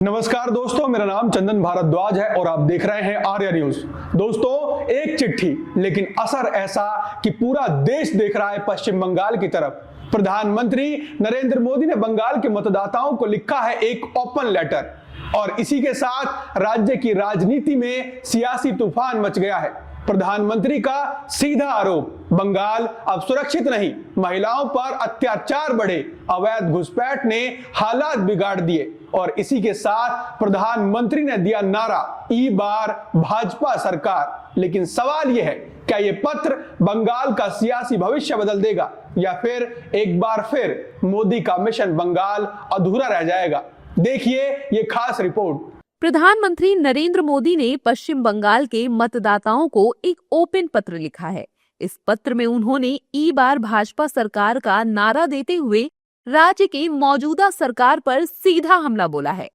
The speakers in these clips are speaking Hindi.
नमस्कार दोस्तों, मेरा नाम चंदन भारद्वाज है और आप देख रहे हैं आर्या न्यूज। दोस्तों, एक चिट्ठी लेकिन असर ऐसा कि पूरा देश देख रहा है पश्चिम बंगाल की तरफ। प्रधानमंत्री नरेंद्र मोदी ने बंगाल के मतदाताओं को लिखा है एक ओपन लेटर और इसी के साथ राज्य की राजनीति में सियासी तूफान मच गया है। प्रधानमंत्री का सीधा आरोप, बंगाल अब सुरक्षित नहीं, महिलाओं पर अत्याचार बढ़े, अवैध घुसपैठ ने हालात बिगाड़ दिए और इसी के साथ प्रधानमंत्री ने दिया नारा, ई बार भाजपा सरकार। लेकिन सवाल यह है, क्या यह पत्र बंगाल का सियासी भविष्य बदल देगा या फिर एक बार फिर मोदी का मिशन बंगाल अधूरा रह जाएगा? देखिए ये खास रिपोर्ट। प्रधानमंत्री नरेंद्र मोदी ने पश्चिम बंगाल के मतदाताओं को एक ओपन पत्र लिखा है। इस पत्र में उन्होंने ई बार भाजपा सरकार का नारा देते हुए राज्य की मौजूदा सरकार पर सीधा हमला बोला है।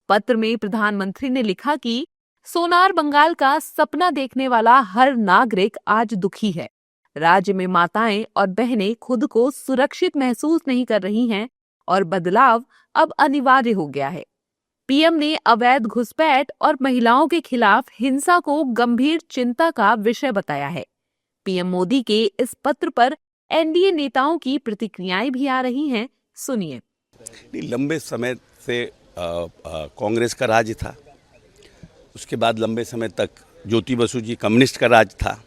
पत्र में प्रधानमंत्री ने लिखा कि सोनार बंगाल का सपना देखने वाला हर नागरिक आज दुखी है। राज्य में माताएं और बहनें खुद को सुरक्षित महसूस नहीं कर रही हैं और बदलाव अब अनिवार्य हो गया है। पीएम ने अवैध घुसपैठ और महिलाओं के खिलाफ हिंसा को गंभीर चिंता का विषय बताया है। पीएम मोदी के इस पत्र पर एनडीए नेताओं की प्रतिक्रियाएं भी आ रही हैं, सुनिए। लंबे समय से कांग्रेस का राज था, उसके बाद लंबे समय तक ज्योति बसु जी कम्युनिस्ट का राज था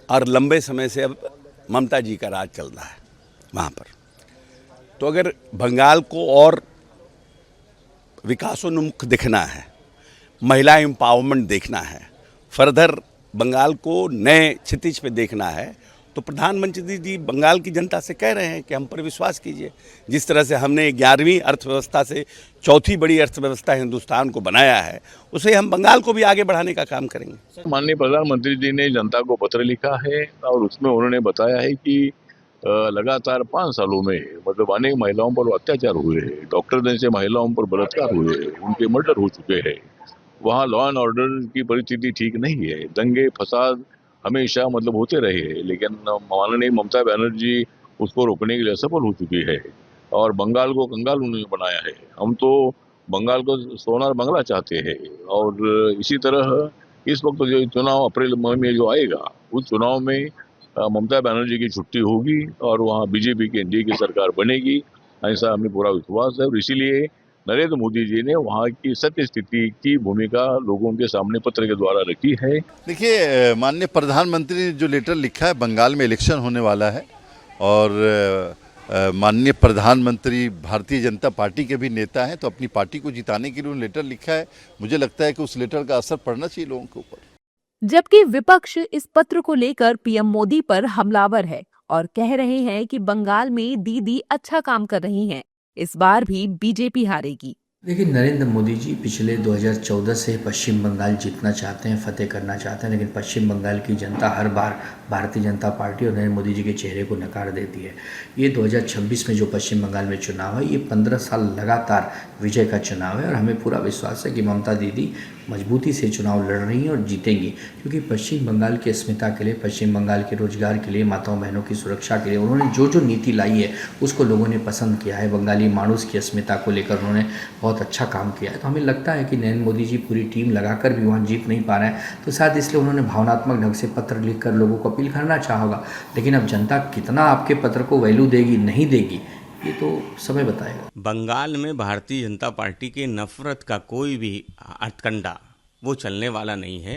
और लंबे समय से अब ममता जी का राज चल रहा है वहाँ पर। तो अगर बंगाल को और विकासोन्मुख दिखना है, महिला एम्पावरमेंट देखना है, फर्दर बंगाल को नए क्षितिज पे देखना है, तो प्रधानमंत्री जी बंगाल की जनता से कह रहे हैं कि हम पर विश्वास कीजिए। जिस तरह से हमने 11वीं अर्थव्यवस्था से चौथी बड़ी अर्थव्यवस्था हिंदुस्तान को बनाया है, उसे हम बंगाल को भी आगे बढ़ाने का काम करेंगे। माननीय प्रधानमंत्री जी ने जनता को पत्र लिखा है और उसमें उन्होंने बताया है कि लगातार 5 सालों में मतलब अनेक महिलाओं पर अत्याचार हुए हैं, डॉक्टर जैसे महिलाओं पर बलात्कार हुए हैं, उनके मर्डर हो चुके हैं। वहाँ लॉ एंड ऑर्डर की परिस्थिति ठीक नहीं है, दंगे फसाद हमेशा मतलब होते रहे हैं, लेकिन माननीय ममता बनर्जी उसको रोकने के लिए असफल हो चुकी है और बंगाल को कंगाल उन्होंने बनाया है। हम तो बंगाल को सोनार बंगला चाहते हैं और इसी तरह इस वक्त जो चुनाव अप्रैल मई में जो आएगा, उस चुनाव में ममता बनर्जी की छुट्टी होगी और वहाँ बीजेपी की एनडीए की सरकार बनेगी, ऐसा हमें पूरा विश्वास है। और इसीलिए नरेंद्र मोदी जी ने वहाँ की सत्य स्थिति की भूमिका लोगों के सामने पत्र के द्वारा रखी है। देखिए, माननीय प्रधानमंत्री ने जो लेटर लिखा है, बंगाल में इलेक्शन होने वाला है और माननीय प्रधानमंत्री भारतीय जनता पार्टी के भी नेता हैं, तो अपनी पार्टी को जिताने के लिए उन्होंने लेटर लिखा है। मुझे लगता है कि उस लेटर का असर पड़ना चाहिए लोगों के ऊपर। जबकि विपक्ष इस पत्र को लेकर पीएम मोदी पर हमलावर है और कह रहे हैं कि बंगाल में दीदी अच्छा काम कर रही हैं, इस बार भी बीजेपी हारेगी। देखिए, नरेंद्र मोदी जी पिछले 2014 से पश्चिम बंगाल जीतना चाहते हैं, फतेह करना चाहते हैं, लेकिन पश्चिम बंगाल की जनता हर बार भारतीय जनता पार्टी और नरेंद्र मोदी जी के चेहरे को नकार देती है। ये 2026 में जो पश्चिम बंगाल में चुनाव है, ये 15 साल लगातार विजय का चुनाव है और हमें पूरा विश्वास है कि ममता दीदी मजबूती से चुनाव लड़ रही हैं और जीतेंगी, क्योंकि पश्चिम बंगाल की अस्मिता के लिए, पश्चिम बंगाल के रोजगार के लिए, माताओं बहनों की सुरक्षा के लिए उन्होंने जो जो नीति लाई है उसको लोगों ने पसंद किया है। बंगाली मानुस की अस्मिता को लेकर उन्होंने बहुत अच्छा काम किया है। तो हमें लगता है कि नरेंद्र मोदी जी पूरी टीम लगाकर भी वहाँ जीत नहीं पा रहे हैं, तो शायद इसलिए उन्होंने भावनात्मक ढंग से पत्र लिखकर लोगों को अपील करना चाहा होगा। लेकिन अब जनता कितना आपके पत्र को वैल्यू देगी, नहीं देगी, ये तो समय बताएगा। बंगाल में भारतीय जनता पार्टी के नफरत का कोई भी हथकंडा वो चलने वाला नहीं है।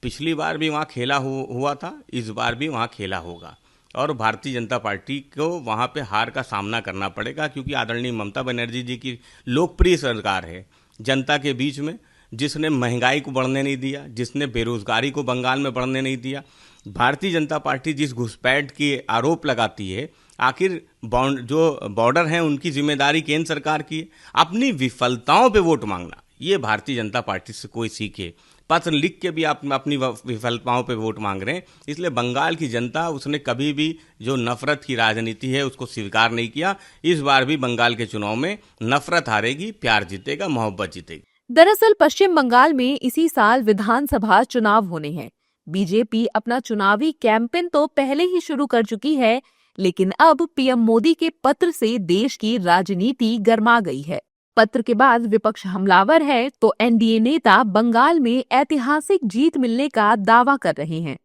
पिछली बार भी वहाँ खेला हुआ था, इस बार भी वहाँ खेला होगा और भारतीय जनता पार्टी को वहाँ पे हार का सामना करना पड़ेगा, क्योंकि आदरणीय ममता बनर्जी जी की लोकप्रिय सरकार है जनता के बीच में, जिसने महंगाई को बढ़ने नहीं दिया, जिसने बेरोजगारी को बंगाल में बढ़ने नहीं दिया। भारतीय जनता पार्टी जिस घुसपैठ की आरोप लगाती है, आखिर जो बॉर्डर हैं उनकी जिम्मेदारी केंद्र सरकार की है। अपनी विफलताओं पे वोट मांगना, ये भारतीय जनता पार्टी से कोई सीखे। पत्र लिख के भी आप अपनी विफलताओं पे वोट मांग रहे हैं। इसलिए बंगाल की जनता, उसने कभी भी जो नफरत की राजनीति है उसको स्वीकार नहीं किया। इस बार भी बंगाल के चुनाव में नफरत हारेगी, प्यार जीतेगा, मोहब्बत जीतेगी। दरअसल पश्चिम बंगाल में इसी साल विधानसभा चुनाव होने हैं। बीजेपी अपना चुनावी कैंपेन तो पहले ही शुरू कर चुकी है, लेकिन अब पीएम मोदी के पत्र से देश की राजनीति गर्मा गई है। पत्र के बाद विपक्ष हमलावर है तो एनडीए नेता बंगाल में ऐतिहासिक जीत मिलने का दावा कर रहे हैं।